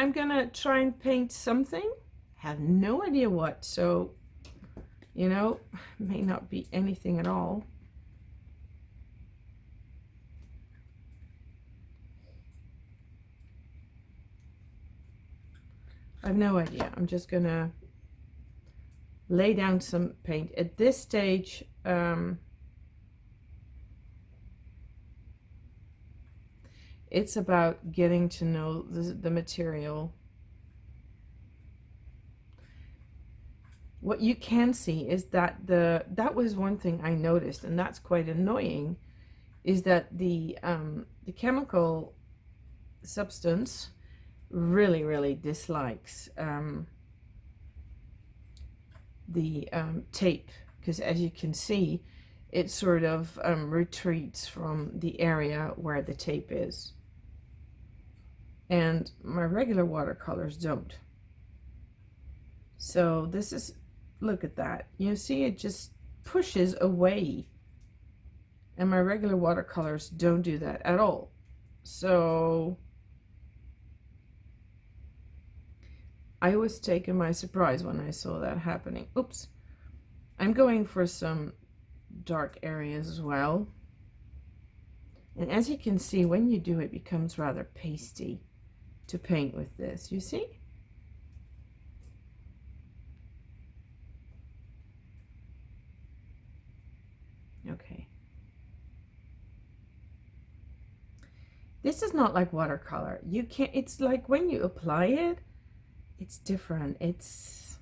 I'm gonna try and paint something. Have no idea what, so you know, may not be anything at all. I have no idea. I'm just gonna lay down some paint at this stage. It's about getting to know the material. What you can see is that that was one thing I noticed, and that's quite annoying, is that the chemical substance really dislikes the tape, because as you can see, it sort of retreats from the area where the tape is, and my regular watercolors don't. So this is, look at that, you see, it just pushes away, and my regular watercolors don't do that at all. So I was taken by surprise when I saw that happening. Oops. I'm going for some dark areas as well. And as you can see, when you do, it becomes rather pasty to paint with this, you see? Okay. This is not like watercolor. You can't, it's like when you apply it, it's different. It's,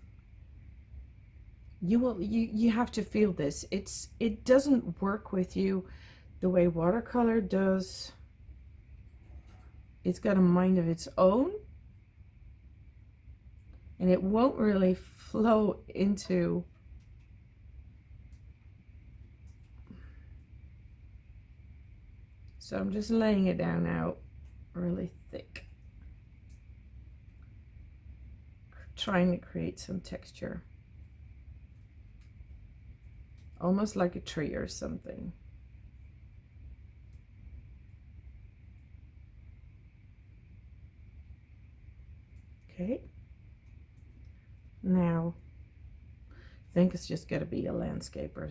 you have to feel this. It doesn't work with you the way watercolor does. It's got a mind of its own, and it won't really flow into so I'm just laying it down out really thick, trying to create some texture, almost like a tree or something. Okay, now I think it's just got to be a landscape or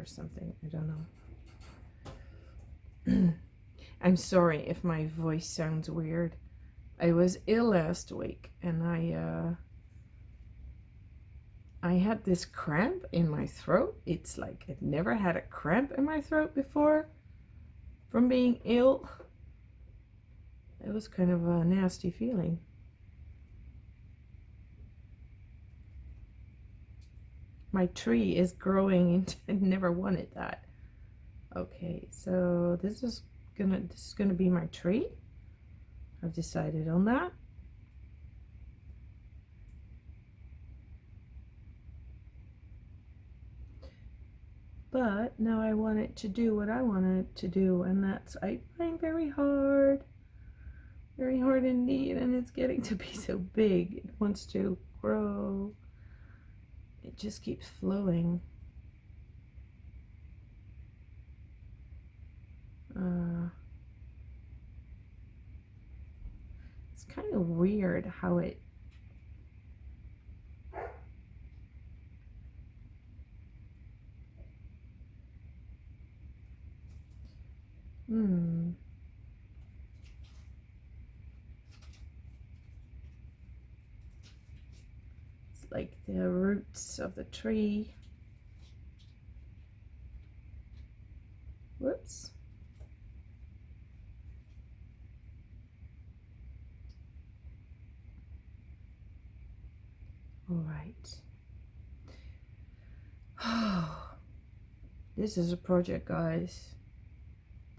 something, I don't know. I'm sorry if my voice sounds weird. I was ill last week, and I had this cramp in my throat. It's like I'd never had a cramp in my throat before from being ill. It was kind of a nasty feeling. My tree is growing into, I never wanted that. Okay, so this is gonna be my tree. I've decided on that. But now I want it to do what I want it to do, and that's, I find very hard indeed, and it's getting to be so big. It wants to grow. It just keeps flowing. It's kind of weird how it it's like the roots of the tree. Whoops. All right. Oh, this is a project, guys.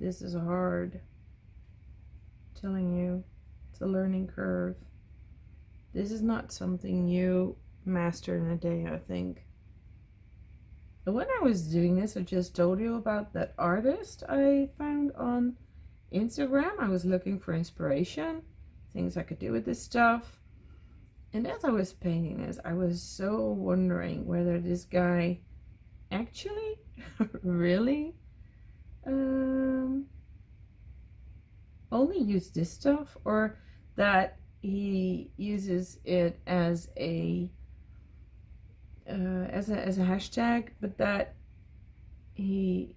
This is hard. I'm telling you, it's a learning curve. This is not something you master in a day, I think. And when I was doing this, I just told you about that artist I found on Instagram. I was looking for inspiration, things I could do with this stuff. And as I was painting this, I was so wondering whether this guy actually really only used this stuff, or that he uses it as a hashtag, but that he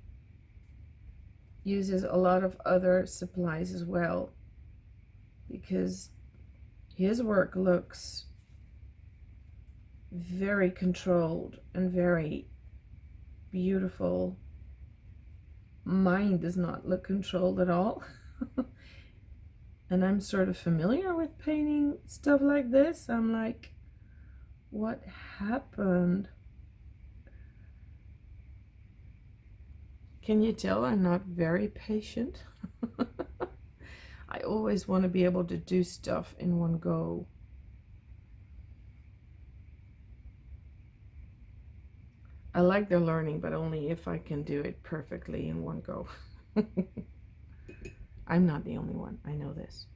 uses a lot of other supplies as well, because his work looks very controlled and very beautiful. Mine does not look controlled at all. And I'm sort of familiar with painting stuff like this. I'm like, what happened? Can you tell I'm not very patient? I always want to be able to do stuff in one go. I like the learning, but only if I can do it perfectly in one go. I'm not the only one, I know this.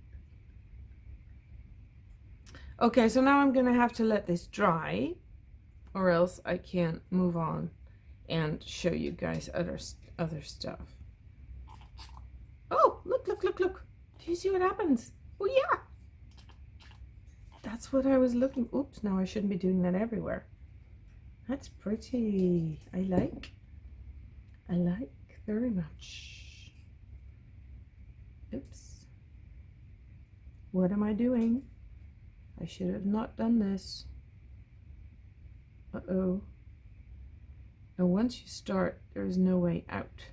Okay, so now I'm gonna have to let this dry, or else I can't move on and show you guys other stuff. Oh, look. Do you see what happens? Oh yeah! That's what I was looking. Oops, now I shouldn't be doing that everywhere. That's pretty. I like very much. Oops. What am I doing? I should have not done this. Uh-oh. And once you start, there's no way out.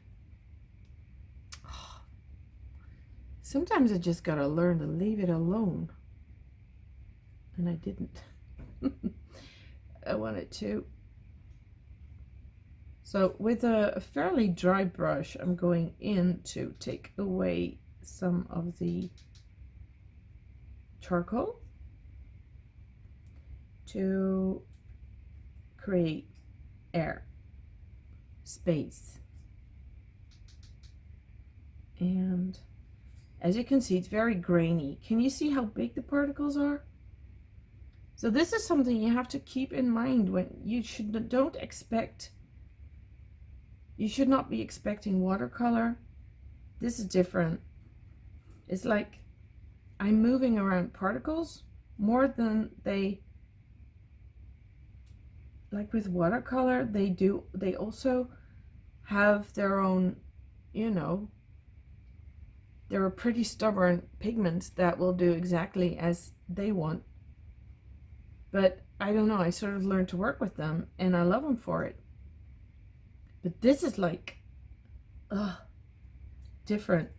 Sometimes I just gotta learn to leave it alone. And I didn't. I wanted to. So with a fairly dry brush, I'm going in to take away some of the charcoal to create air, space. And as you can see, it's very grainy. Can you see how big the particles are? So this is something you have to keep in mind when you should not be expecting watercolor. This is different. It's like I'm moving around particles more than like with watercolor, they also have their own, you know, there are pretty stubborn pigments that will do exactly as they want. But I don't know, I sort of learned to work with them and I love them for it. But this is like, different.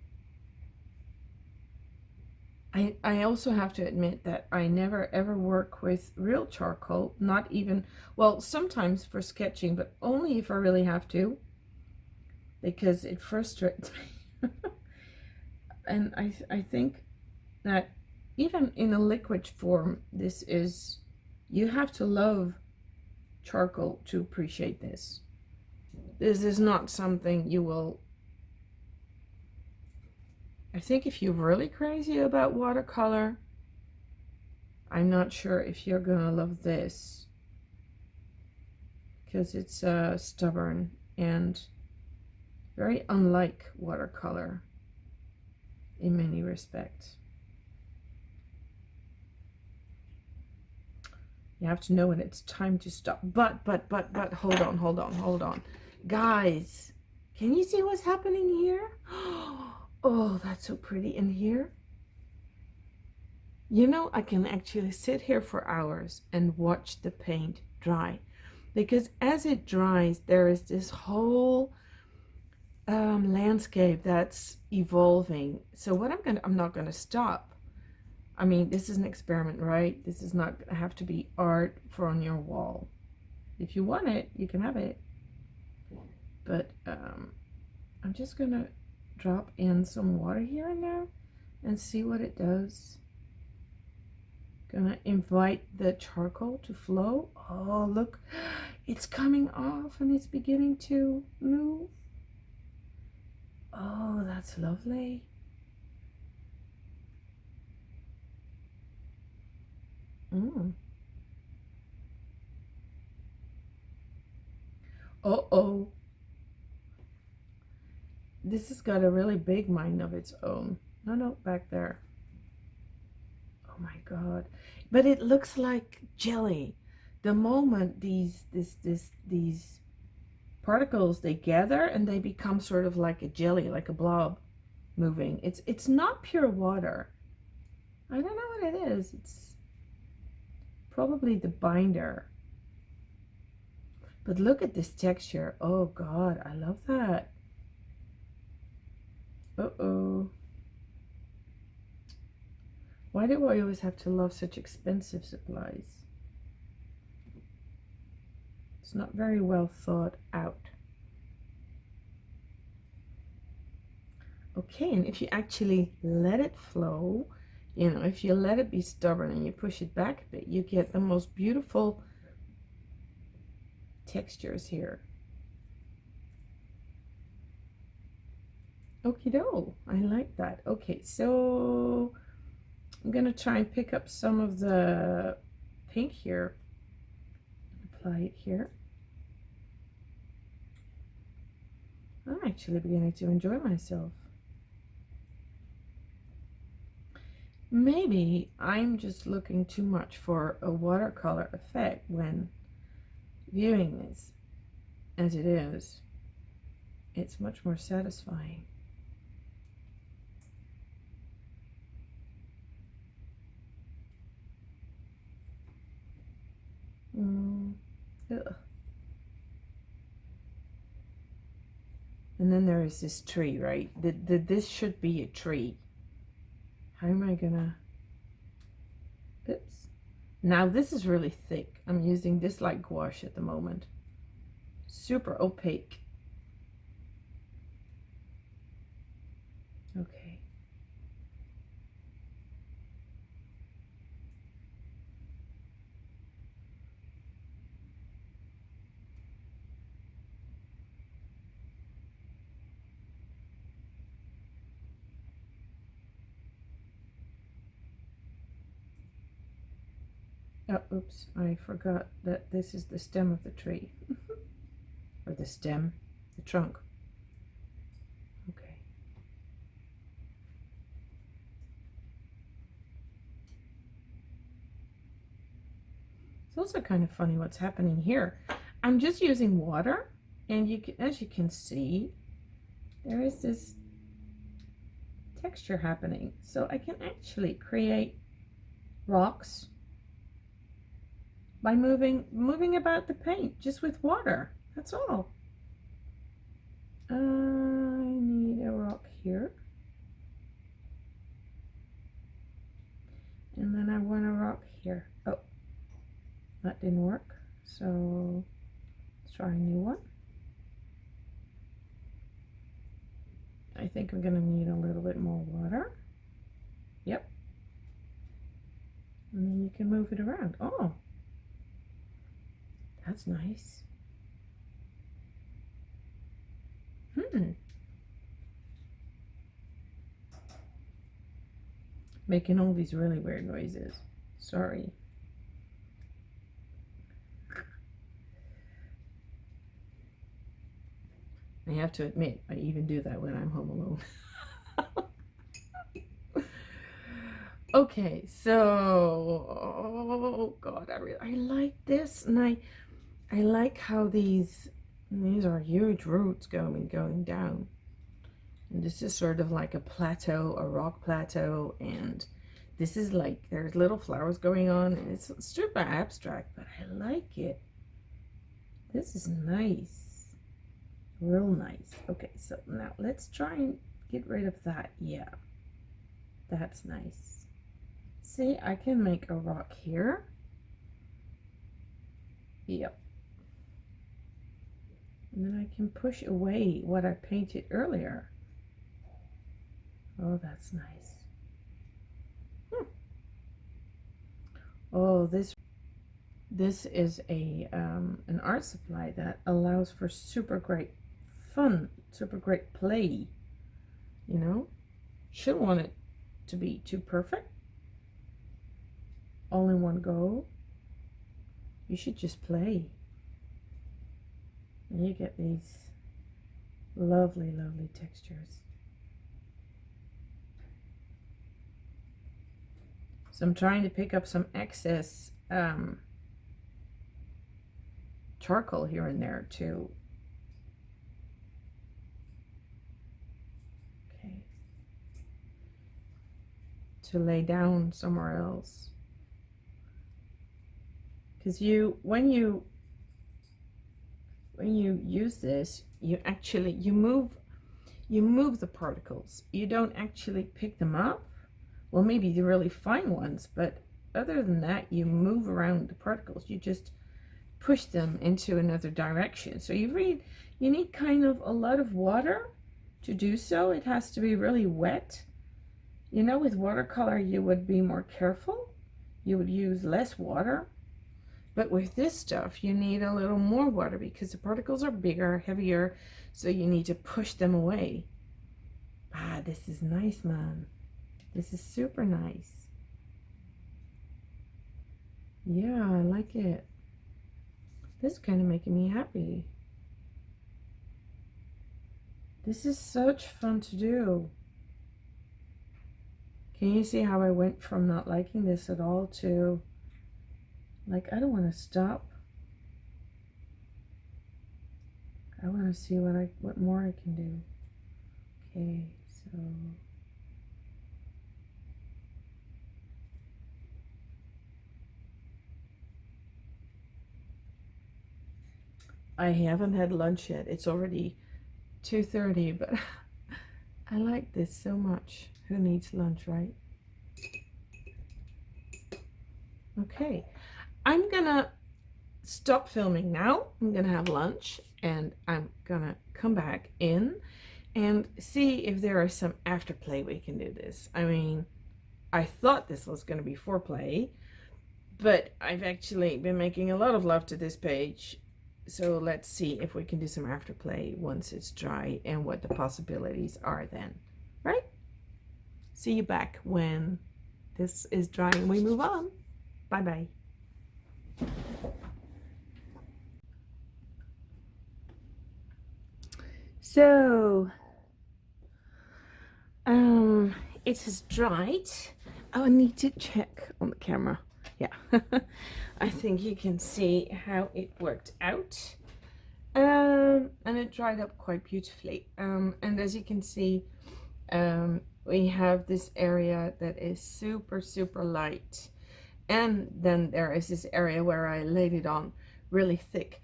I also have to admit that I never ever work with real charcoal, not even, well, sometimes for sketching, but only if I really have to, because it frustrates me. And I think that even in a liquid form, you have to love charcoal to appreciate this. This is not something you will, I think if you're really crazy about watercolor, I'm not sure if you're gonna love this, because it's stubborn and very unlike watercolor in many respects. You have to know when it's time to stop. But hold on. Guys, can you see what's happening here? Oh, that's so pretty in here. You know, I can actually sit here for hours and watch the paint dry, because as it dries, there is this whole landscape that's evolving. So what I'm not gonna stop. I mean, this is an experiment, right? This is not gonna have to be art for on your wall. If you want it, you can have it. But I'm just gonna drop in some water here and there and see what it does. Gonna invite the charcoal to flow. Oh, look, it's coming off and it's beginning to move. Oh, that's lovely. Uh-oh. This has got a really big mind of its own. No, back there. Oh my God. But it looks like jelly. The moment these particles, they gather and they become sort of like a jelly, like a blob moving. It's not pure water. I don't know what it is. It's probably the binder. But look at this texture. Oh God, I love that. Uh-oh. Why do I always have to love such expensive supplies? It's not very well thought out. Okay, and if you actually let it flow, you know, if you let it be stubborn and you push it back a bit, you get the most beautiful textures here. Okie doke, I like that. Okay, so I'm gonna try and pick up some of the pink here, apply it here. I'm actually beginning to enjoy myself. Maybe I'm just looking too much for a watercolor effect when viewing this as it is. It's much more satisfying. Ugh. And then there is this tree, right? This should be a tree. How am I gonna... Oops. Now this is really thick. I'm using this like gouache at the moment. Super opaque. Okay. Oh, oops, I forgot that this is the stem of the tree. Or the stem, the trunk. Okay. It's also kind of funny what's happening here. I'm just using water, and you can, as you can see, there is this texture happening. So I can actually create rocks by moving about the paint just with water. That's all. I need a rock here, and then I want a rock here. Oh, that didn't work, so let's try a new one. I think I'm gonna need a little bit more water. Yep. And then you can move it around. Oh, that's nice. Making all these really weird noises. Sorry. I have to admit, I even do that when I'm home alone. Okay, so, oh God, I like this, and I like how these are huge roots going down. And this is sort of like a plateau, a rock plateau, and this is like, there's little flowers going on, and it's super abstract, but I like it. This is nice. Real nice. Okay, so now let's try and get rid of that. Yeah, that's nice. See, I can make a rock here. Yep. And then I can push away what I painted earlier. Oh, that's nice. Oh, this is a an art supply that allows for super great fun, super great play. You know, shouldn't want it to be too perfect, all in one go. You should just play, and you get these lovely, lovely textures. So I'm trying to pick up some excess charcoal here and there too. Okay. To lay down somewhere else. Because when you use this, you actually move the particles. You don't actually pick them up. Well, maybe the really fine ones, but other than that, you move around the particles. You just push them into another direction. So you need kind of a lot of water to do so. It has to be really wet. You know, with watercolor, you would be more careful. You would use less water. But with this stuff, you need a little more water because the particles are bigger, heavier, so you need to push them away. Ah, this is nice, man. This is super nice. Yeah, I like it. This is kind of making me happy. This is such fun to do. Can you see how I went from not liking this at all to, like, I don't want to stop. I want to see what more I can do. Okay, so I haven't had lunch yet. It's already 2:30, but I like this so much. Who needs lunch, right? Okay, I'm gonna stop filming now. I'm gonna have lunch and I'm gonna come back in and see if there is some afterplay we can do this. I mean, I thought this was gonna be foreplay, but I've actually been making a lot of love to this page. So let's see if we can do some afterplay once it's dry and what the possibilities are then, right? See you back when this is dry and we move on. Bye-bye. So, it has dried. Oh, I need to check on the camera. Yeah, I think you can see how it worked out. And it dried up quite beautifully. And as you can see, we have this area that is super, super light. And then there is this area where I laid it on really thick.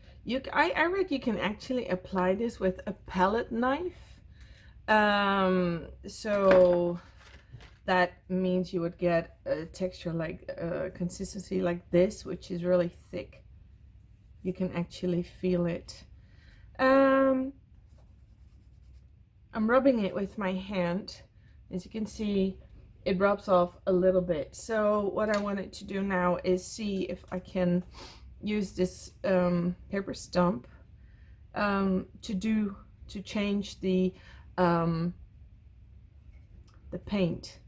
I reckon you can actually apply this with a palette knife. So that means you would get a texture like consistency like this, which is really thick. You can actually feel it. I'm rubbing it with my hand. As you can see, it rubs off a little bit. So what I wanted to do now is see if I can use this paper stump to change the paint.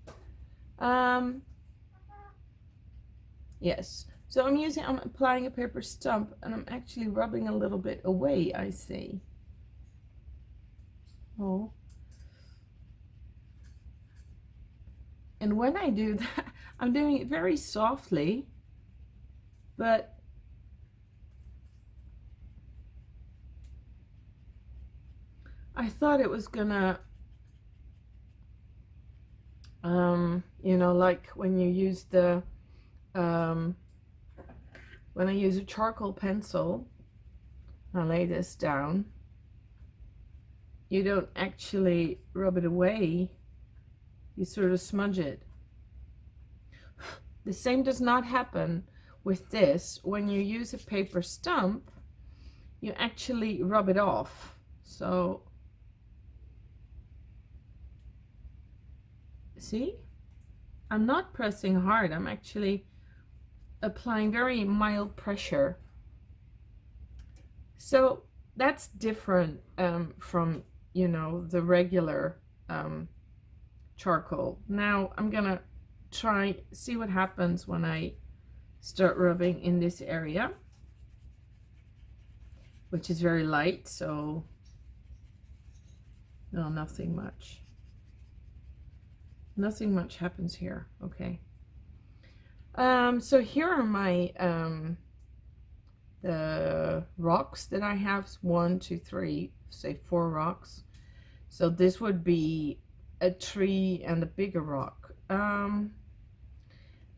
Yes, so I'm applying a paper stump and I'm actually rubbing a little bit away, I see. Oh. And when I do that, I'm doing it very softly, but I thought it was gonna, you know, like when you use the, when I use a charcoal pencil, I'll lay this down. You don't actually rub it away. You sort of smudge it. The same does not happen with this. When you use a paper stump, you actually rub it off. So, see? I'm not pressing hard. I'm actually applying very mild pressure. So that's different from, you know, the regular charcoal. Now I'm gonna see what happens when I start rubbing in this area, which is very light, so no, nothing much happens here. Okay, So here are my the rocks that I have. 1, 2, 3, say 4 rocks. So this would be a tree and a bigger rock.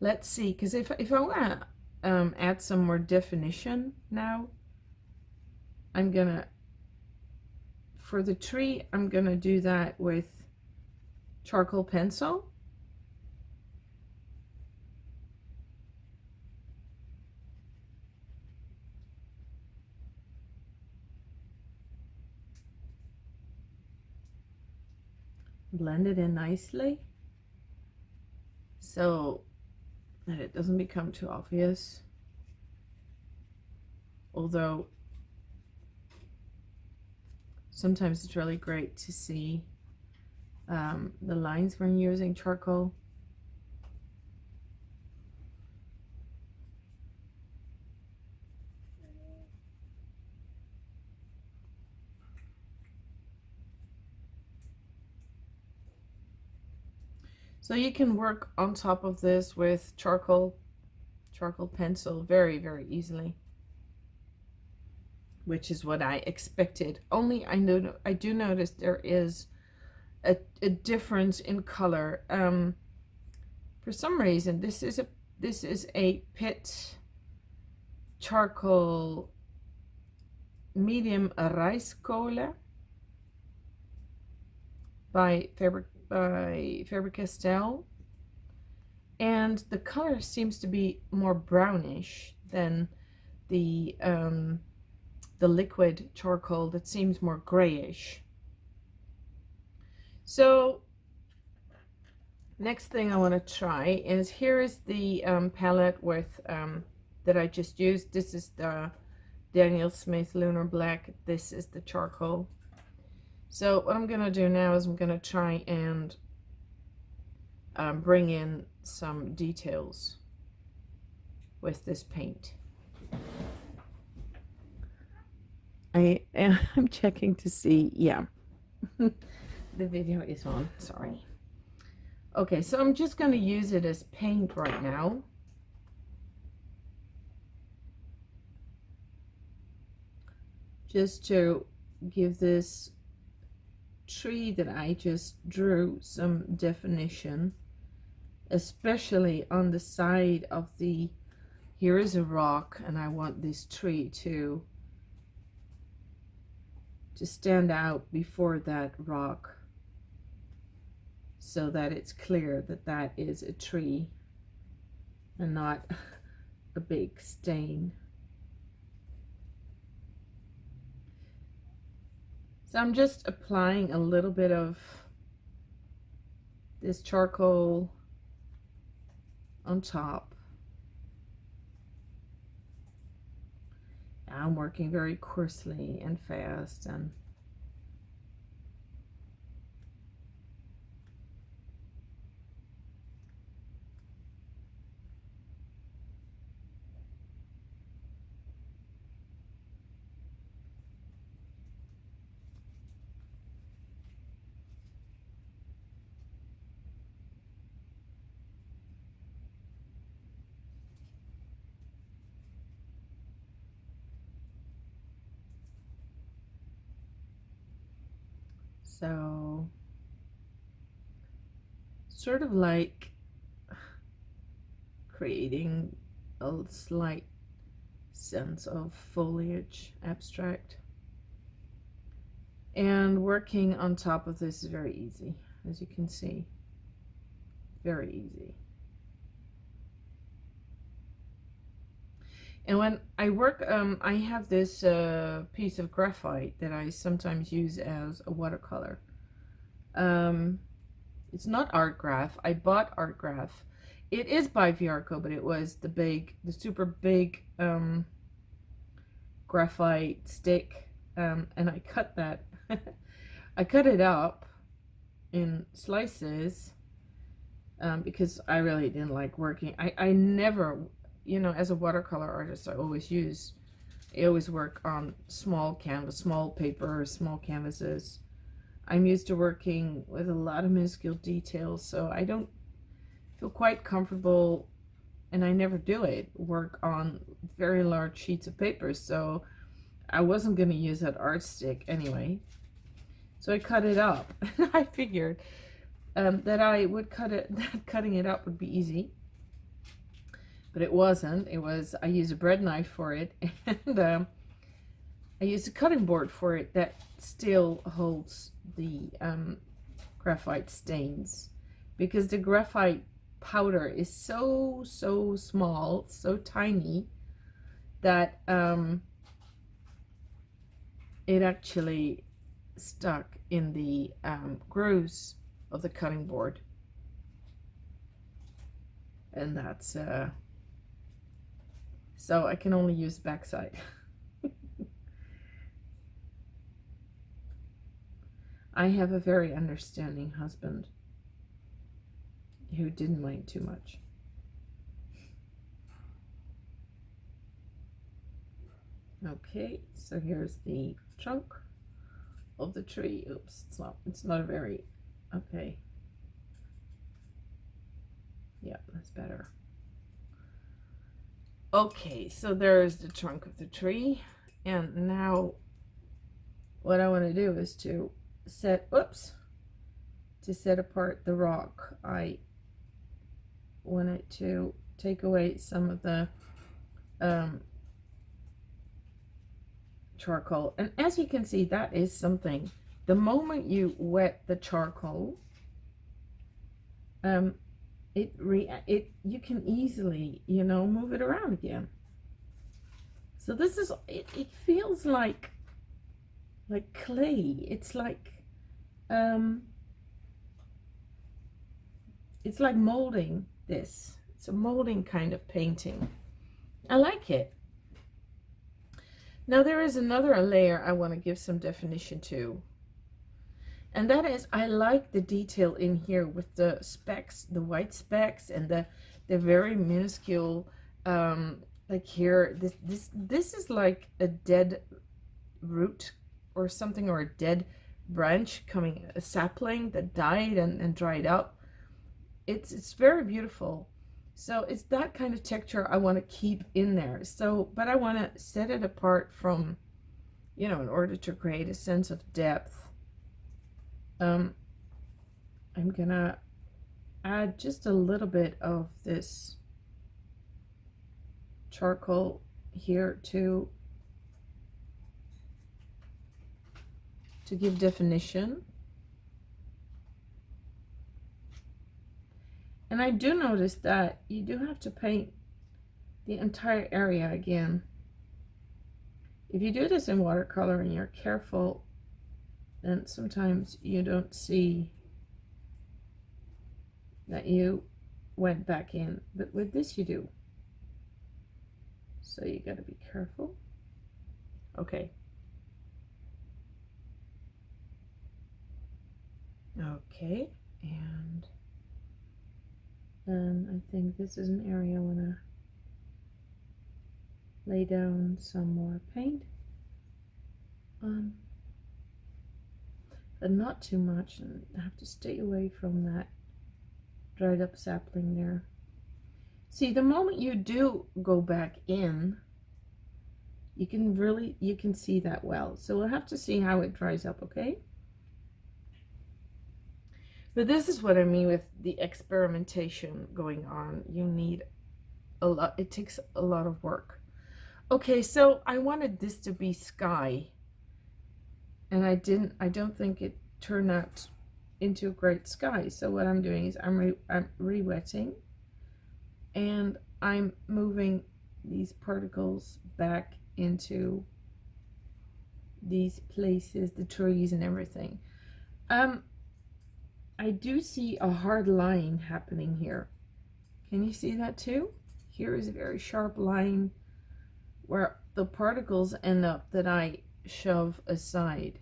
Let's see, because if I want to add some more definition now, I'm gonna, for the tree, I'm gonna do that with charcoal pencil. Blend it in nicely so that it doesn't become too obvious. Although sometimes it's really great to see the lines when using charcoal. So you can work on top of this with charcoal pencil very, very easily, which is what I expected. Only I do notice there is a difference in color. For some reason, this is a Pitt charcoal medium reisskohle by Faber Castell, and the color seems to be more brownish than the liquid charcoal that seems more grayish. So next thing I want to try is, here is the palette with that I just used. This is the Daniel Smith Lunar Black. This is the charcoal. So what I'm gonna do now is I'm gonna try and bring in some details with this paint. I'm checking to see, yeah. The video is on, sorry. Okay, so I'm just going to use it as paint right now. Just to give this tree that I just drew some definition, especially on the side of the, here is a rock and I want this tree to stand out before that rock, so that it's clear that that is a tree and not a big stain. So I'm just applying a little bit of this charcoal on top. I'm working very coarsely and fast, and so sort of like creating a slight sense of foliage abstract. And working on top of this is very easy, as you can see, very easy. And when I work, I have this piece of graphite that I sometimes use as a watercolor. It's not art graph. I bought art graph. It is by Viarco, but it was the super big graphite stick, and I cut that. I cut it up in slices because I really didn't like working. I never, you know, as a watercolor artist, I always work on small canvas, small paper, small canvases. I'm used to working with a lot of minuscule details, so I don't feel quite comfortable and I never do it, work on very large sheets of paper, so I wasn't going to use that art stick anyway. So I cut it up. I figured that I would cut it, that cutting it up would be easy. But it wasn't. It was, I used a bread knife for it, and I used a cutting board for it that still holds the graphite stains, because the graphite powder is so small, so tiny, that it actually stuck in the grooves of the cutting board. And that's so I can only use backside. I have a very understanding husband who didn't mind too much. Okay, so here's the trunk of the tree. Oops, it's not a very, okay. Yeah, that's better. Okay, so there's the trunk of the tree, and now what I want to do is to set apart the rock. I wanted to take away some of the charcoal, and as you can see, that is something. The moment you wet the charcoal, you can easily, you know, move it around again. So this is, it feels like clay. It's like molding this. It's a molding kind of painting. I like it. Now there is another layer I want to give some definition to, and that is, I like the detail in here with the specks, the white specks, and the very minuscule, like here, this is like a dead root or something, or a dead branch coming, a sapling that died and dried up. It's very beautiful. So it's that kind of texture I want to keep in there. So, but I want to set it apart from, you know, in order to create a sense of depth. I'm gonna add just a little bit of this charcoal here to give definition. And I do notice that you do have to paint the entire area again. If you do this in watercolor and you're careful, then sometimes you don't see that you went back in, but with this you do. So you got to be careful. Okay. Okay, and then I think this is an area I want to lay down some more paint on, but not too much, and I have to stay away from that dried up sapling there. See, the moment you do go back in, you can see that well. So we'll have to see how it dries up, okay? But this is what I mean with the experimentation going on. You need a lot, it takes a lot of work. Okay, so I wanted this to be sky, and I don't think it turned out into a great sky. So what I'm doing is I'm re-wetting, and I'm moving these particles back into these places, the trees and everything. I do see a hard line happening here. Can you see that too? Here is a very sharp line where the particles end up that I shove aside.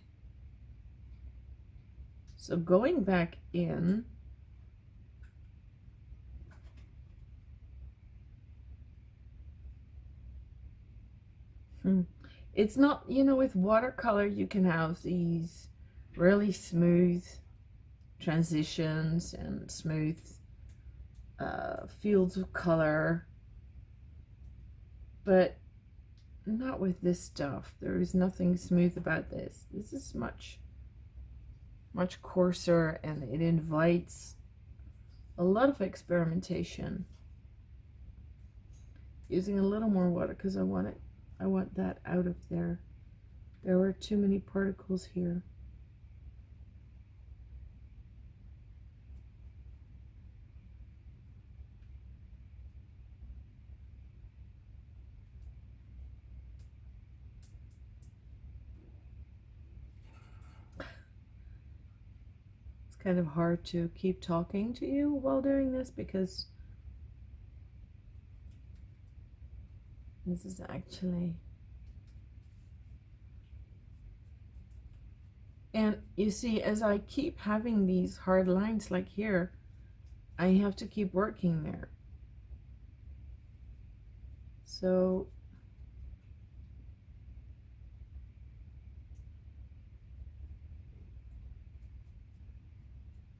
So going back in, it's not, you know, with watercolor you can have these really smooth transitions and smooth fields of color, but not with this stuff. There is nothing smooth about this. This is much coarser, and it invites a lot of experimentation. Using a little more water because I want that out of there. There were too many particles here. Kind of hard to keep talking to you while doing this because this is actually, and you see, as I keep having these hard lines like here, I have to keep working there. So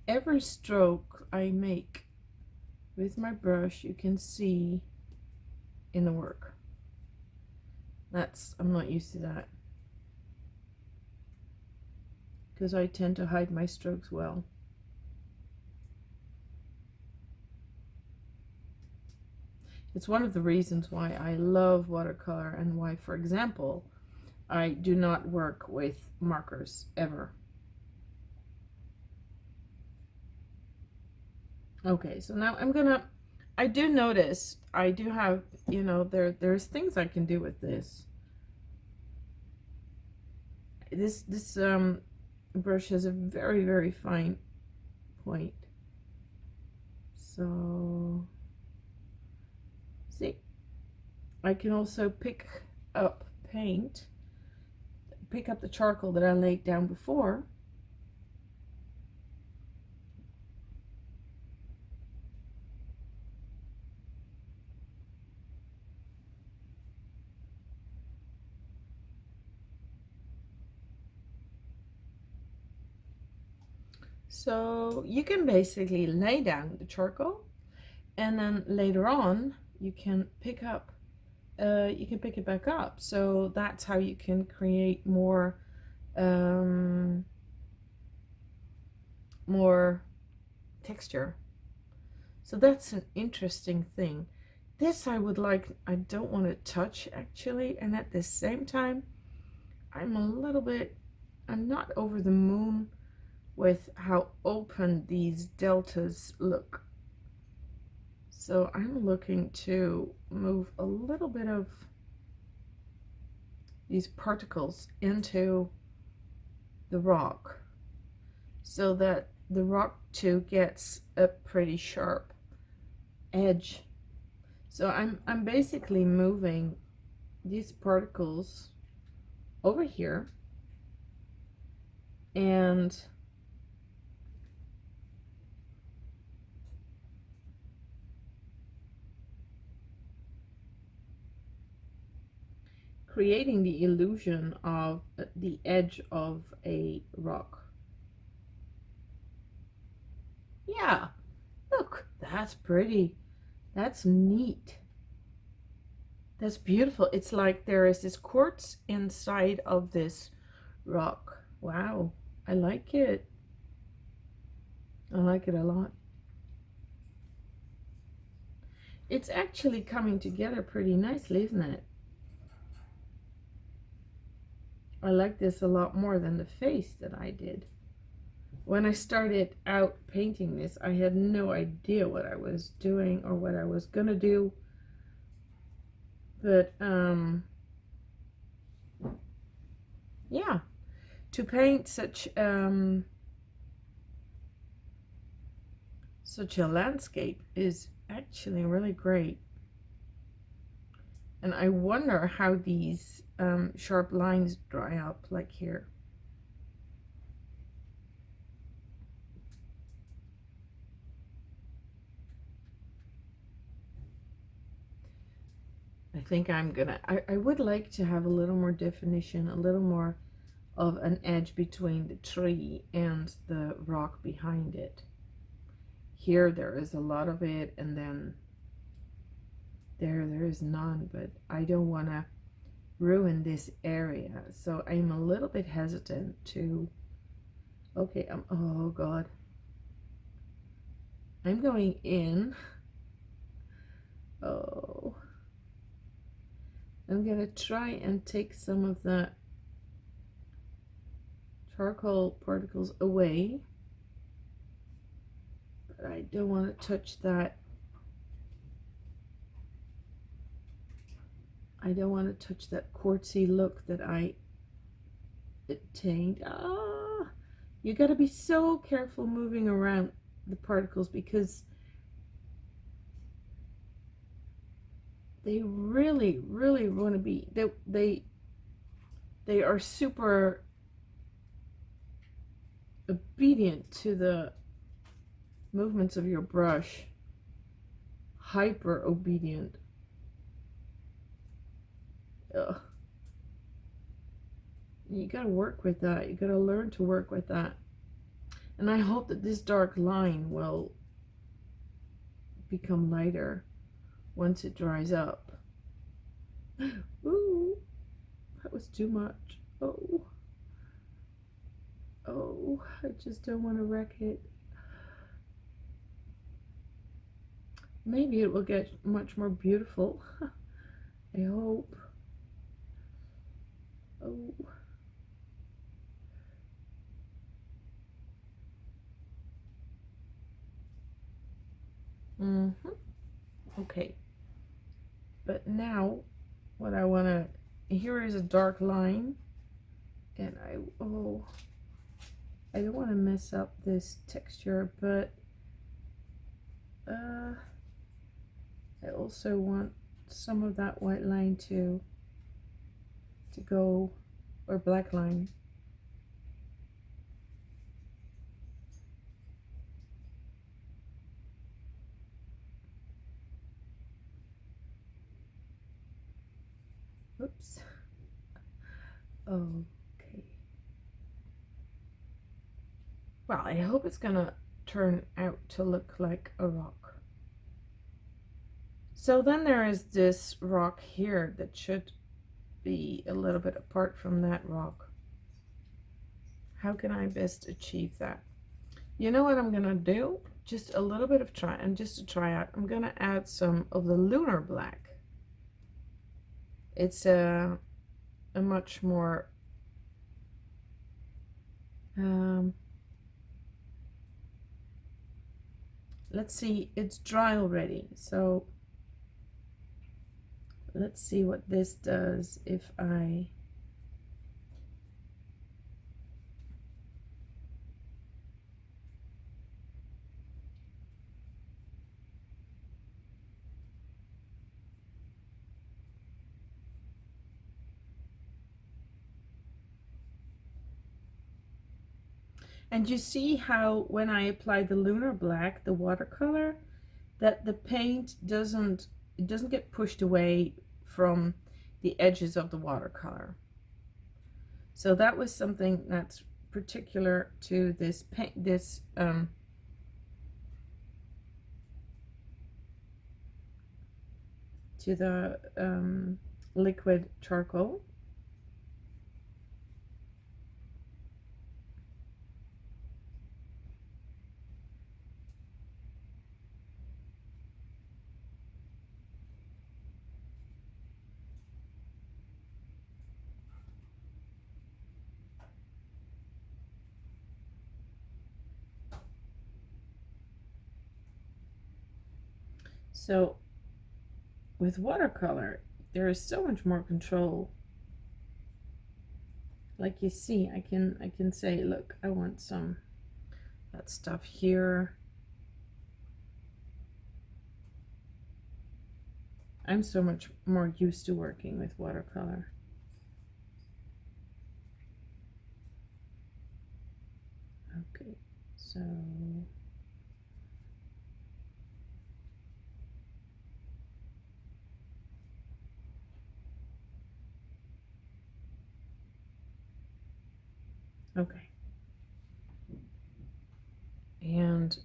every stroke I make with my brush, you can see in the work. I'm not used to that because I tend to hide my strokes well. It's one of the reasons why I love watercolor and why, for example, I do not work with markers ever. Okay, so now I do notice I do have, you know, there's things I can do with this. This brush has a very, very fine point. So, see, I can also pick up paint, pick up the charcoal that I laid down before, so you can basically lay down the charcoal, and then later on you can pick it back up. So that's how you can create more texture. So that's an interesting thing. This I don't want to touch actually, and at the same time I'm not over the moon with how open these deltas look. So I'm looking to move a little bit of these particles into the rock so that the rock too gets a pretty sharp edge. So I'm basically moving these particles over here and creating the illusion of the edge of a rock. Yeah, look, that's pretty. That's neat. That's beautiful. It's like there is this quartz inside of this rock. Wow, I like it. I like it a lot. It's actually coming together pretty nicely, isn't it? I like this a lot more than the face that I did. When I started out painting this, I had no idea what I was doing or what I was gonna do. But yeah, to paint such a landscape is actually really great. And I wonder how these sharp lines dry up, like here. I think I would like to have a little more definition, a little more of an edge between the tree and the rock behind it. Here there is a lot of it, and then there is none, but I don't want to ruin this area, so I'm a little bit hesitant to. Okay, oh god, I'm going in. Oh, I'm gonna try and take some of the charcoal particles away, but I don't want to touch that. I don't want to touch that quartzy look that I attained. You got to be so careful moving around the particles because they really want to be, they are super obedient to the movements of your brush, hyper obedient. Ugh. You got to work with that. You got to learn to work with that. And I hope that this dark line will become lighter once it dries up. Ooh, that was too much. Oh, I just don't want to wreck it. Maybe it will get much more beautiful. I hope. Oh. Okay. But now what I want to, here is a dark line, and I don't want to mess up this texture, but I also want some of that white line to go, or black line. Oops. Okay. Well, I hope it's gonna turn out to look like a rock. So then there is this rock here that should be a little bit apart from that rock. How can I best achieve that? You know what I'm gonna do? Just a little bit of just to try out, I'm gonna add some of the Lunar black. It's a much more let's see, it's dry already, so let's see what this does if I and you see how when I apply the Lunar black, the watercolor, that the paint doesn't get pushed away from the edges of the watercolor. So that was something that's particular to this paint, to the liquid charcoal. So with watercolor, there is so much more control. Like you see, I can say, look, I want some that stuff here. I'm so much more used to working with watercolor. Okay, so okay, and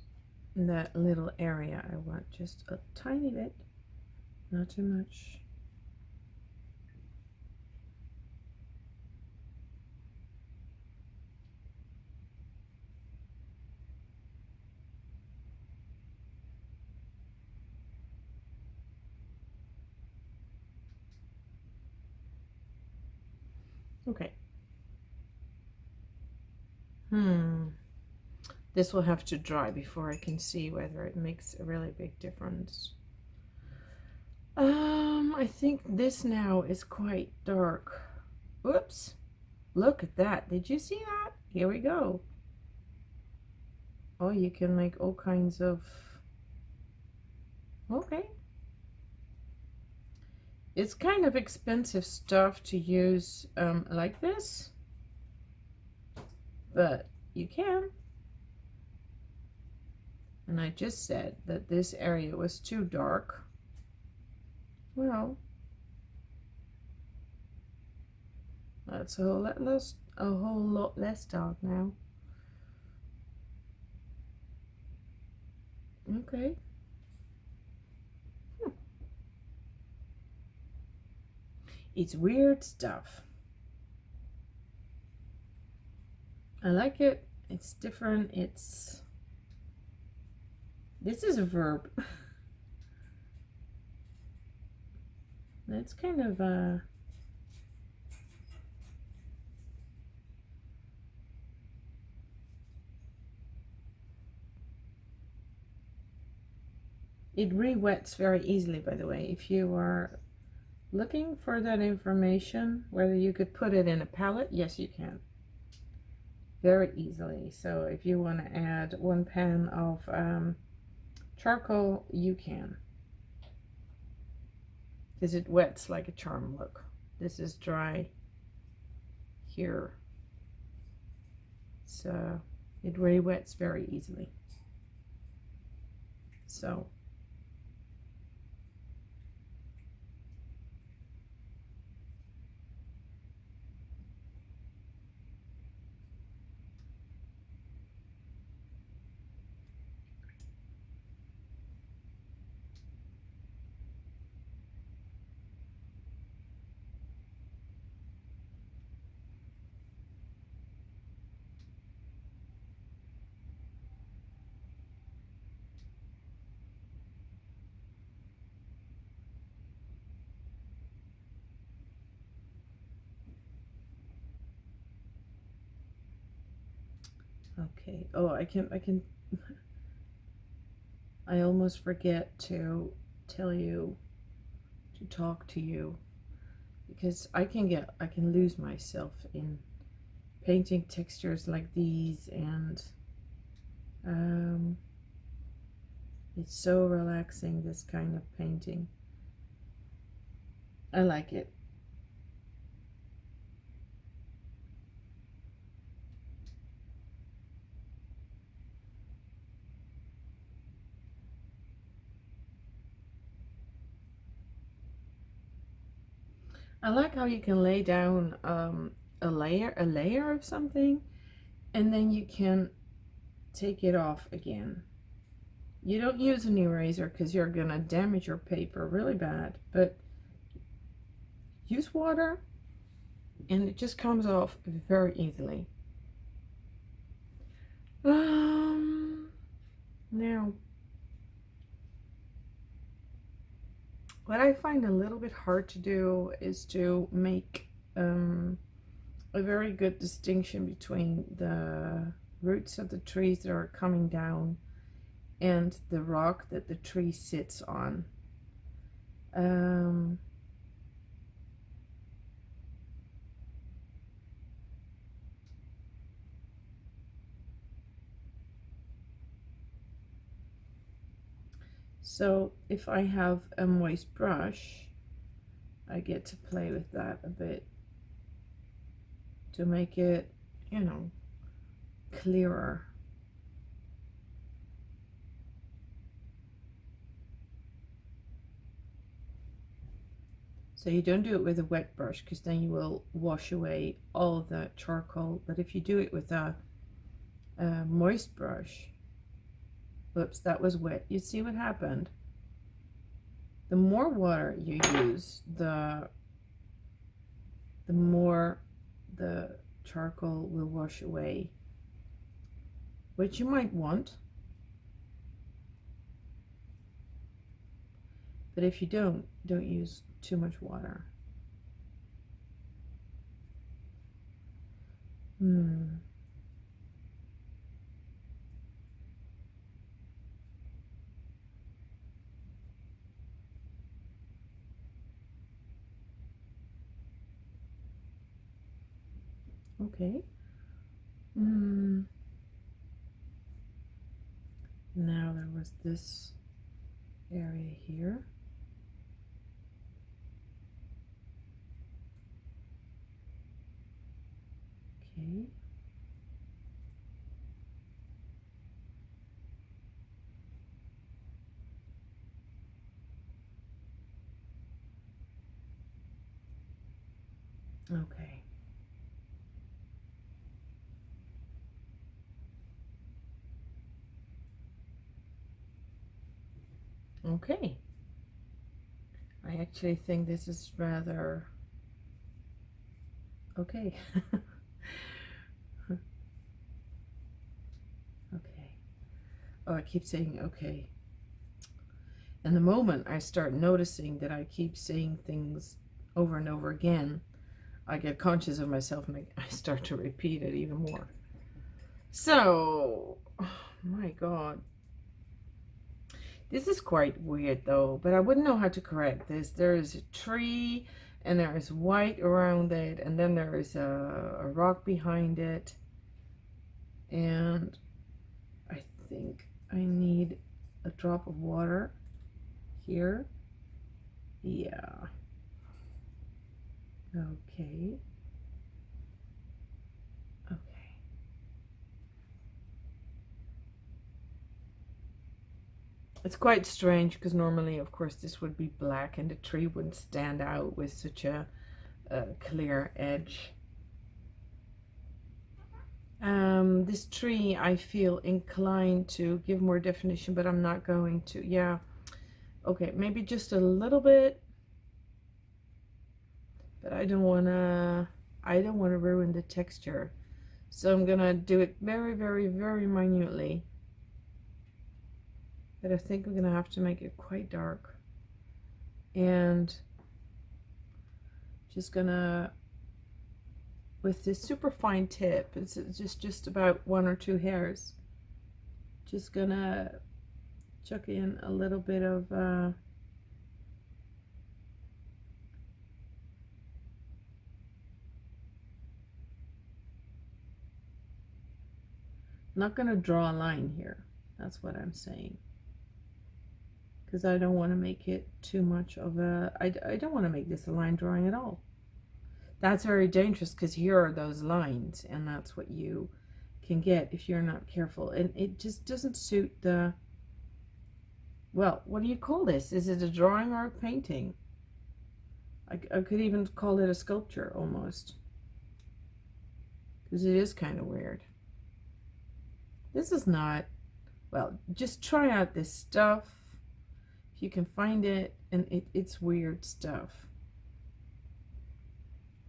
that little area I want just a tiny bit Not too much. Okay. This will have to dry before I can see whether it makes a really big difference. I think this now is quite dark. Whoops. Look at that. Did you see that? Here we go. Oh, you can make all kinds of... Okay. It's kind of expensive stuff to use like this, but you can. And I just said that this area was too dark. Well, that's a whole lot less dark now. Okay. It's weird stuff. I like it. It's different. This is a verb. That's kind of it re-wets very easily, by the way. If you are looking for that information, whether you could put it in a palette, yes you can. Very easily. So if you want to add 1 pan of charcoal, you can. Because it wets like a charm. Look, this is dry here. So it really wets very easily. So okay. Oh, I almost forget to tell you to talk to you, because I can lose myself in painting textures like these, and it's so relaxing, this kind of painting. I like it. I like how you can lay down a layer of something, and then you can take it off again. You don't use an eraser because you're gonna damage your paper really bad, but use water and it just comes off very easily. Now, what I find a little bit hard to do is to make a very good distinction between the roots of the trees that are coming down and the rock that the tree sits on. So if I have a moist brush, I get to play with that a bit to make it, you know, clearer. So you don't do it with a wet brush because then you will wash away all the charcoal. But if you do it with a moist brush, whoops, that was wet. You see what happened? the more water you use, the more the charcoal will wash away, which you might want. But if you don't use too much water. Okay. Now there was this area here. Okay. Okay. Okay. I actually think this is rather okay. Okay. Oh, I keep saying okay. And the moment I start noticing that I keep saying things over and over again, I get conscious of myself and I start to repeat it even more. So, oh my God. This is quite weird though, but I wouldn't know how to correct this. There is a tree and there is white around it, and then there is a rock behind it. And I think I need a drop of water here. Yeah. Okay. Okay. It's quite strange because normally, of course, this would be black and the tree wouldn't stand out with such a clear edge. This tree, I feel inclined to give more definition, but I'm not going to. Yeah. Okay, maybe just a little bit. But I don't want to ruin the texture. So I'm going to do it very, very, very minutely. But I think we're going to have to make it quite dark. And just going to, with this super fine tip, it's just about 1 or 2 hairs, just going to chuck in a little bit of not going to draw a line here. That's what I'm saying. Because I don't want to make it too much of a... I don't want to make this a line drawing at all. That's very dangerous because here are those lines, and that's what you can get if you're not careful. And it just doesn't suit the... Well, what do you call this? Is it a drawing or a painting? I could even call it a sculpture almost. Because it is kind of weird. This is not, well, just try out this stuff if you can find it, and it's weird stuff.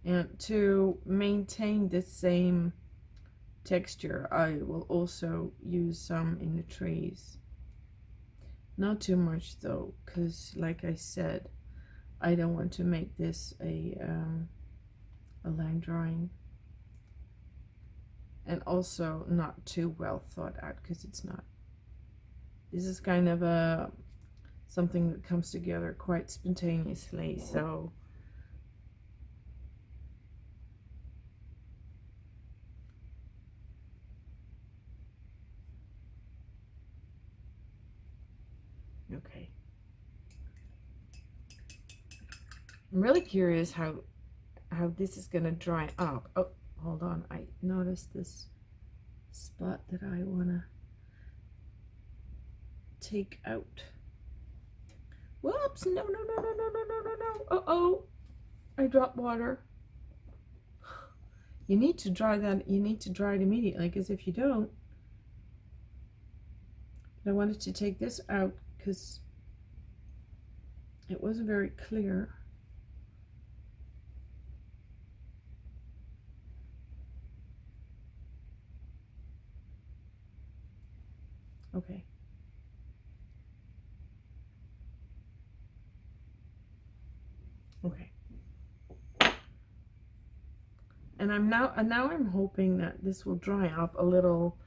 And to maintain the same texture, I will also use some in the trees. Not too much though, because like I said, I don't want to make this a line drawing. And also not too well thought out, because it's not. This is kind of a something that comes together quite spontaneously, so okay. I'm really curious how this is gonna dry up. Oh, hold on, I noticed this spot that I wanna take out. Whoops, no. Uh-oh, I dropped water. You need to dry that, you need to dry it immediately, because if you don't, I wanted to take this out because It wasn't very clear. Okay. Okay. And now I'm hoping that this will dry up a little,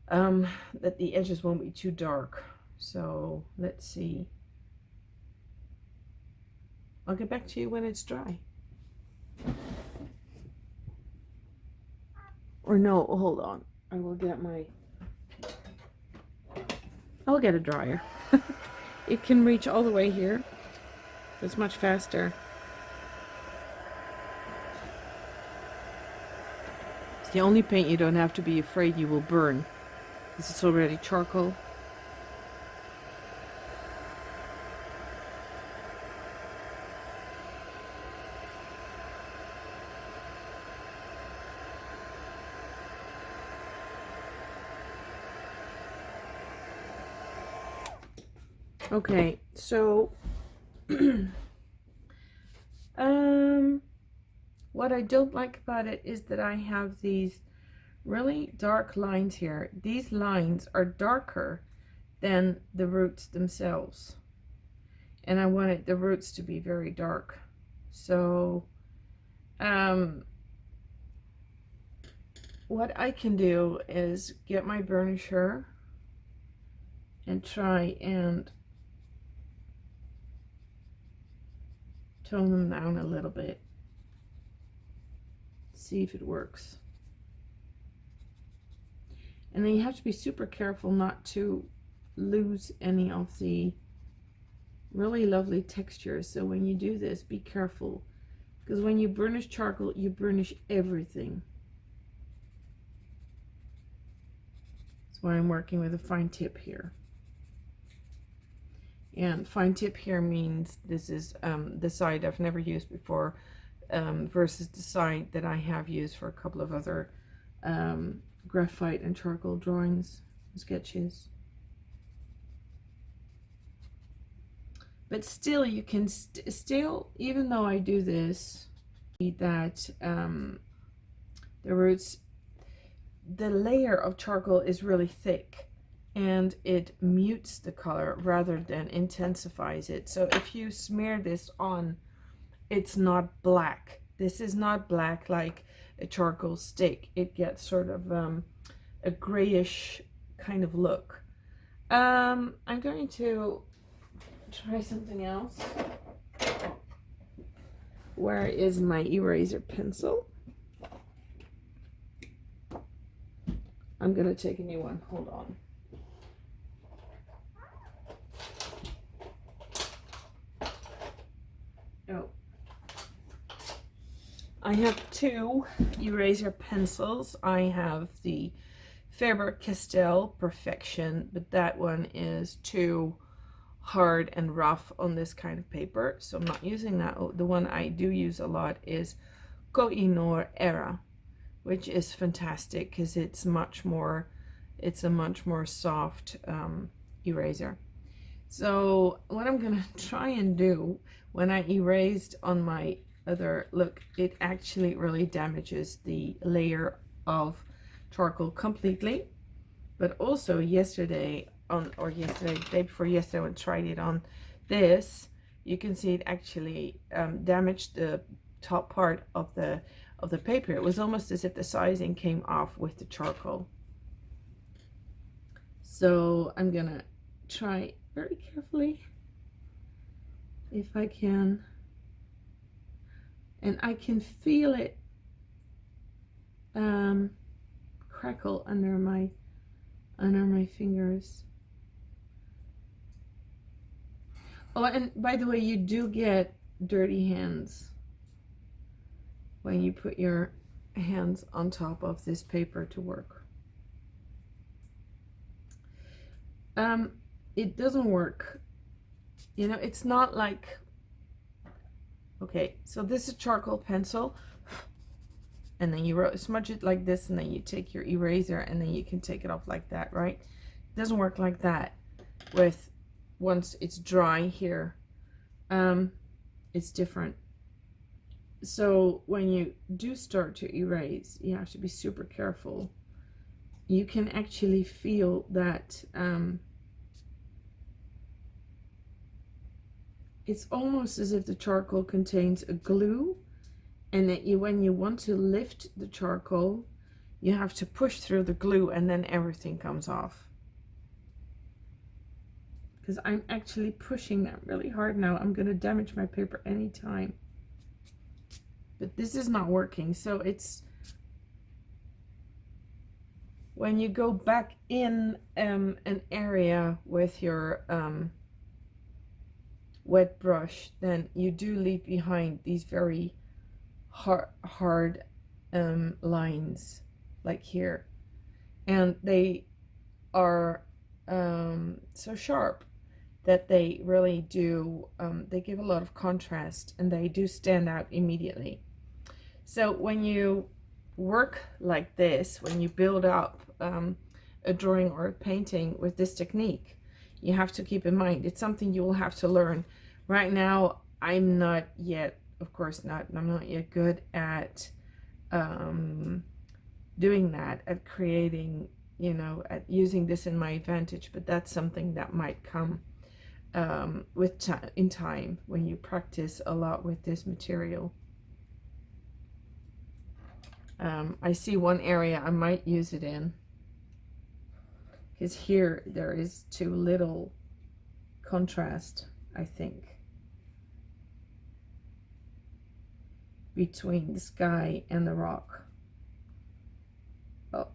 that the edges won't be too dark. So let's see. I'll get back to you when it's dry. Or no, hold on. I will get my, I'll get a dryer. It can reach all the way here. It's much faster. It's the only paint you don't have to be afraid you will burn, because it's already charcoal. Okay, so what I don't like about it is that I have these really dark lines here. These lines are darker than the roots themselves, and I wanted the roots to be very dark. So what I can do is get my burnisher and try and tone them down a little bit, see if it works. And then you have to be super careful not to lose any of the really lovely textures. So when you do this, be careful, because when you burnish charcoal, you burnish everything. That's why I'm working with a fine tip here. And fine tip here means this is the side I've never used before, versus the side that I have used for a couple of other graphite and charcoal drawings, sketches. But still, you can still, even though I do this, that the roots, the layer of charcoal is really thick, and it mutes the color rather than intensifies it. So if you smear this on, it's not black. This is not black like a charcoal stick. It gets sort of a grayish kind of look. I'm going to try something else. Where is my eraser pencil? I'm gonna take a new one. Hold on. Oh, I have two eraser pencils. I have the Faber Castell Perfection, but that one is too hard and rough on this kind of paper, so I'm not using that. The one I do use a lot is Koh-i-Noor Era, which is fantastic because it's a much more soft eraser. So what I'm gonna try and do, when I erased on my other look, it actually really damages the layer of charcoal completely. But also yesterday, day before yesterday, when I tried it on this, you can see it actually damaged the top part of the paper. It was almost as if the sizing came off with the charcoal. So I'm gonna try very carefully if I can, and I can feel it crackle under my fingers. Oh, and by the way, you do get dirty hands when you put your hands on top of this paper to work. It doesn't work, you know. It's not like, okay, so this is charcoal pencil, and then you smudge it like this, and then you take your eraser and then you can take it off like that, right? It doesn't work like that. With once it's dry here, it's different. So when you do start to erase, you have to be super careful. You can actually feel that it's almost as if the charcoal contains a glue, and that when you want to lift the charcoal, you have to push through the glue, and then everything comes off. Because I'm actually pushing that really hard now. I'm going to damage my paper anytime. But this is not working. So it's when you go back in an area with your wet brush, then you do leave behind these very hard lines, like here, and they are so sharp that they really do they give a lot of contrast, and they do stand out immediately. So when you work like this, when you build up a drawing or a painting with this technique, you have to keep in mind it's something you will have to learn. Right now, I'm not yet, of course not, I'm not yet good at doing that, at creating, you know, at using this in my advantage. But that's something that might come in time, when you practice a lot with this material. I see one area I might use it in, because here there is too little contrast, I think, between the sky and the rock. Oh,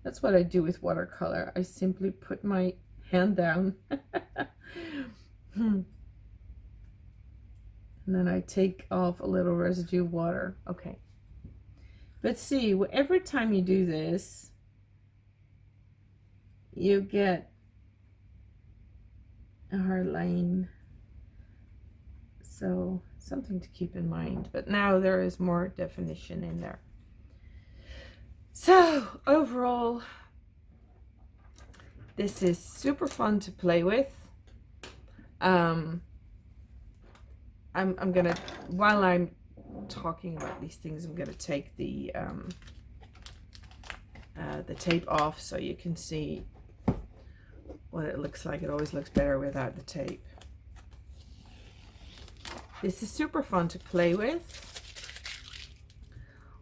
that's what I do with watercolor. I simply put my hand down and then I take off a little residue of water. Okay, but see, every time you do this, you get a hard line. So something to keep in mind. But now there is more definition in there. So overall, this is super fun to play with. I'm gonna, while I'm talking about these things, I'm gonna take the tape off so you can see what it looks like. It always looks better without the tape. This is super fun to play with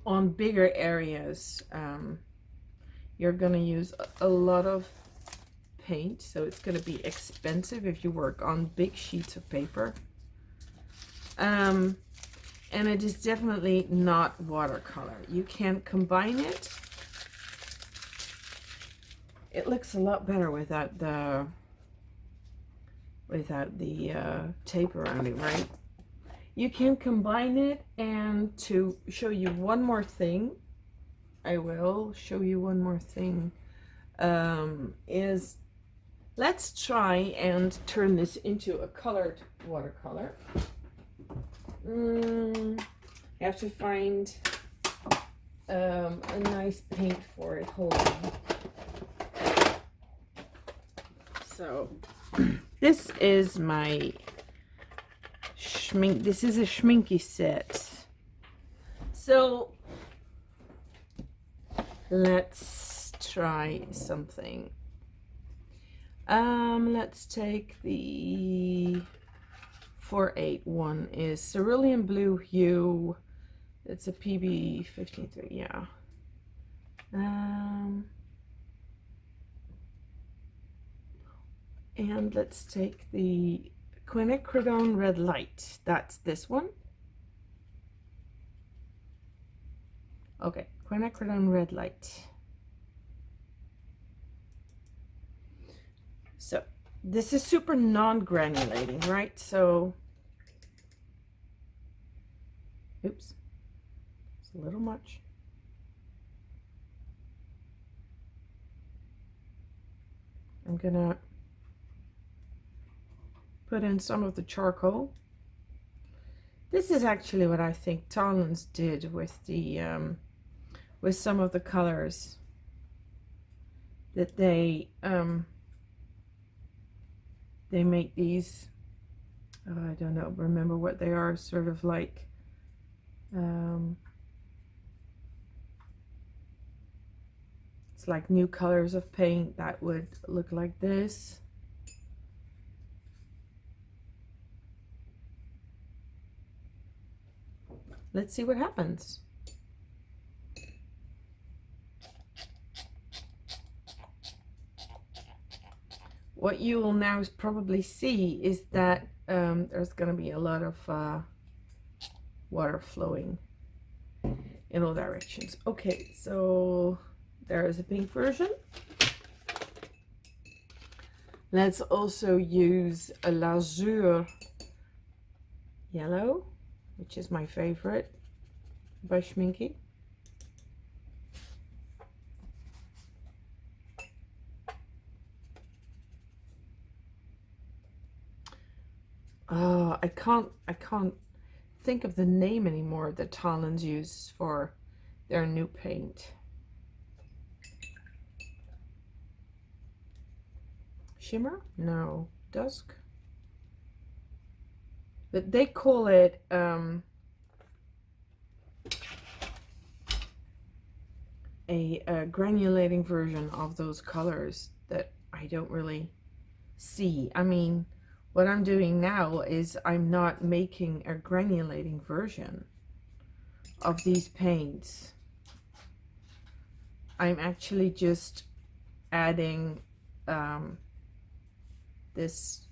on bigger areas. You're gonna use a lot of paint, so it's gonna be expensive if you work on big sheets of paper. And it is definitely not watercolor. You can combine it. It looks a lot better without the tape around it, right? You can combine it, and to show you one more thing, I will show you one more thing, is let's try and turn this into a colored watercolor. I have to find a nice paint for it. Hold on. So this is my this is a schminky set. So let's try something. Let's take the 481 is cerulean blue hue. It's a PB 53, yeah. And let's take the quinacridone red light. That's this one. Okay, quinacridone red light. So this is super non-granulating, right? So, oops, it's a little much. I'm gonna put in some of the charcoal. This is actually what I think Tollan's did with the with some of the colors that they they make these, I don't know, remember what they are, sort of like it's like new colors of paint that would look like this. Let's see what happens. What you will now probably see is that there's going to be a lot of water flowing in all directions. Okay, so there is a pink version. Let's also use a l'azur yellow, which is my favorite by Schminky. Oh, I can't think of the name anymore that Talens uses for their new paint. Shimmer? No. Dusk? But they call it a granulating version of those colors that I don't really see. I mean, what I'm doing now is I'm not making a granulating version of these paints. I'm actually just adding this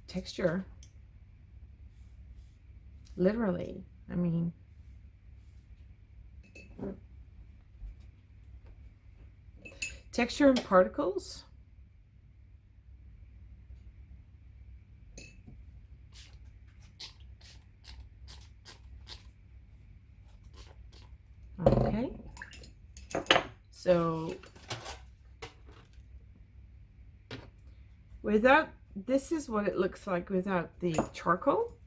texture, literally. I mean, texture and particles. Okay, so without, this is what it looks like without the charcoal.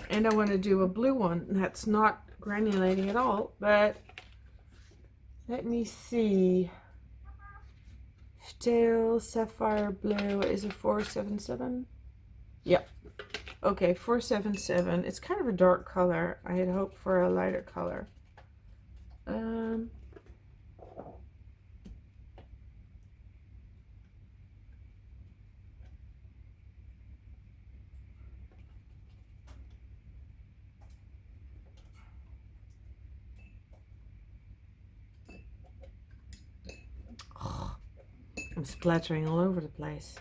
And I want to do a blue one that's not granulating at all, but let me see. Steel Sapphire Blue is a 477. Yep. Okay, 477. It's kind of a dark color. I had hoped for a lighter color. Oh, I'm splattering all over the place.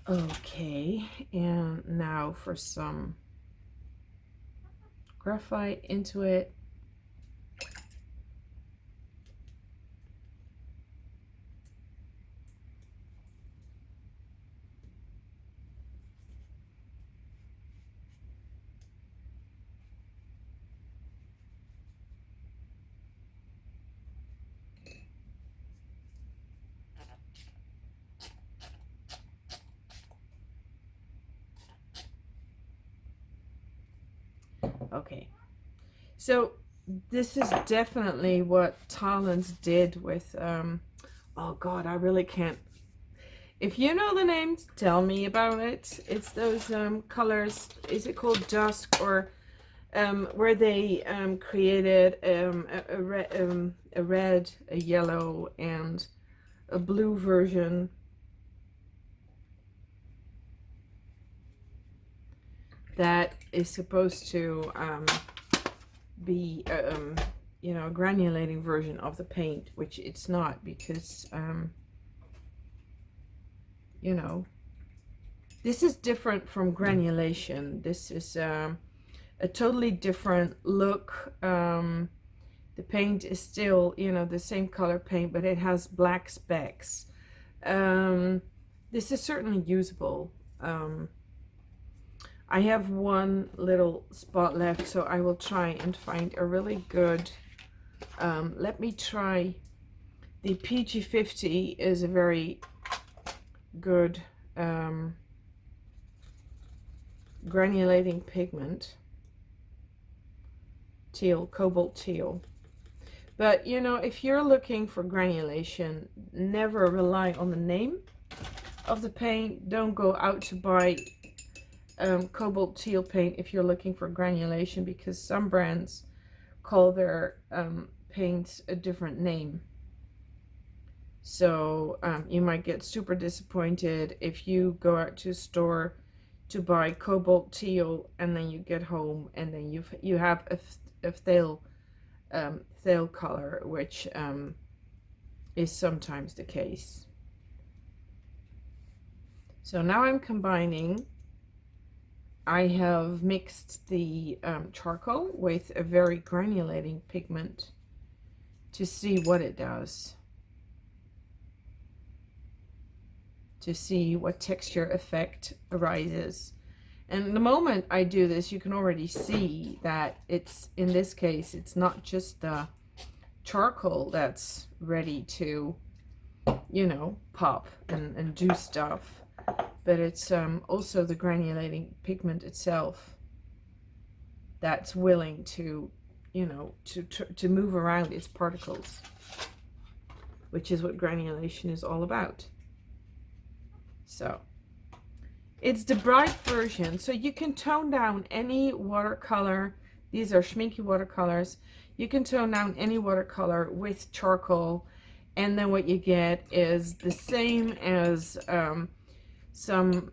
Okay, and now for some graphite into it. Okay, so this is definitely what Talens did with, oh God, I really can't. If you know the names, tell me about it. It's those colors, is it called Dusk, or where they created a red, a yellow, and a blue version. That is supposed to be, you know, a granulating version of the paint, which it's not, because, you know, this is different from granulation. This is a totally different look. The paint is still, you know, the same color paint, but it has black specks. This is certainly usable. I have one little spot left, so I will try and find a really good, let me try, the PG50 is a very good granulating pigment, teal, cobalt teal, But you know, if you're looking for granulation, never rely on the name of the paint. Don't go out to buy cobalt teal paint if you're looking for granulation, because some brands call their paints a different name. So you might get super disappointed if you go out to a store to buy cobalt teal and then you get home and then you have a phthalo color, which is sometimes the case. So now I'm combining. I have mixed the charcoal with a very granulating pigment to see what it does, to see what texture effect arises. And the moment I do this, you can already see that it's, in this case, it's not just the charcoal that's ready to, you know, pop and do stuff, but it's also the granulating pigment itself that's willing to, you know, to move around its particles, which is what granulation is all about. So it's the bright version, so you can tone down any watercolor. These are Schminky watercolors. You can tone down any watercolor with charcoal, and then what you get is the same as some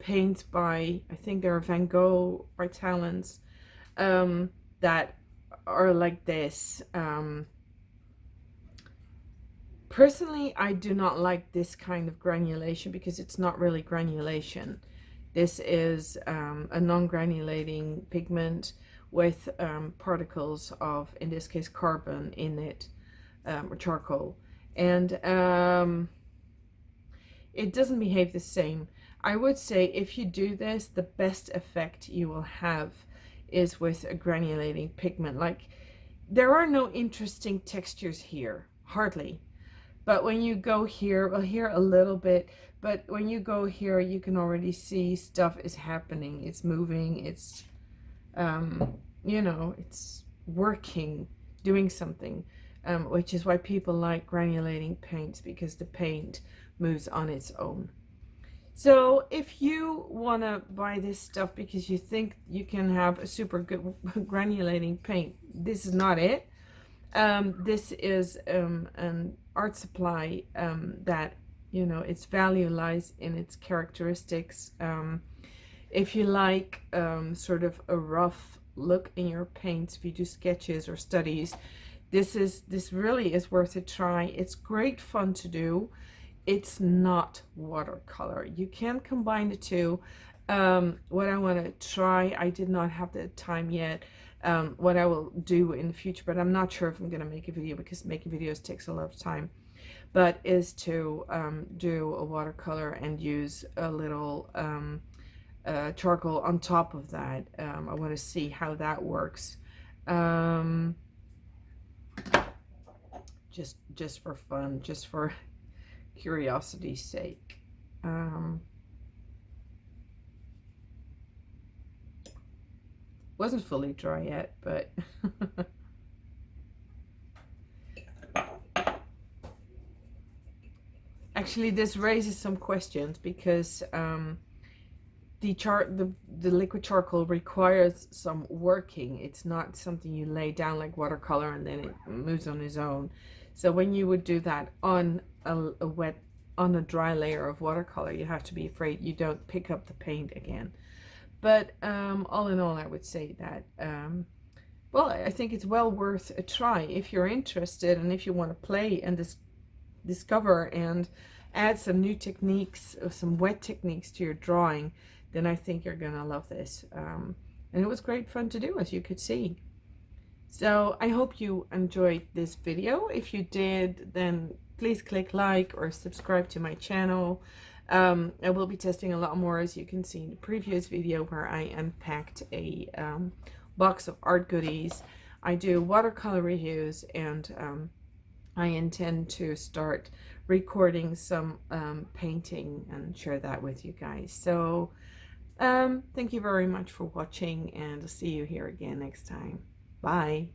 paints by, I think they're Van Gogh by Talents, that are like this. Personally, I do not like this kind of granulation because it's not really granulation. This is a non-granulating pigment with particles of, in this case, carbon in it, or charcoal. And it doesn't behave the same. I would say if you do this, the best effect you will have is with a granulating pigment. Like, there are no interesting textures here, hardly. But when you go here, well, here a little bit, but when you go here, you can already see stuff is happening. It's moving. It's, you know, it's working, doing something, which is why people like granulating paints, because the paint moves on its own. So if you want to buy this stuff because you think you can have a super good granulating paint, this is not it. This is an art supply that, you know, its value lies in its characteristics. If you like sort of a rough look in your paints, if you do sketches or studies, this really is worth a try. It's great fun to do. It's not watercolor. You can combine the two. What I want to try, I did not have the time yet. What I will do in the future, but I'm not sure if I'm going to make a video because making videos takes a lot of time, but is to do a watercolor and use a little charcoal on top of that. I want to see how that works. Just for fun, just for curiosity's sake. Wasn't fully dry yet, but actually this raises some questions because the liquid charcoal requires some working. It's not something you lay down like watercolor and then it moves on its own. So when you would do that on a dry layer of watercolor, you have to be afraid you don't pick up the paint again. But all in all, I would say that, well, I think it's well worth a try if you're interested and if you want to play and discover and add some new techniques, or some wet techniques to your drawing, then I think you're going to love this. And it was great fun to do, as you could see. So I hope you enjoyed this video. If you did, then please click like or subscribe to my channel. I will be testing a lot more, as you can see in the previous video where I unpacked a box of art goodies. I do watercolor reviews, and I intend to start recording some painting and share that with you guys. So thank you very much for watching, and I'll see you here again next time. Bye.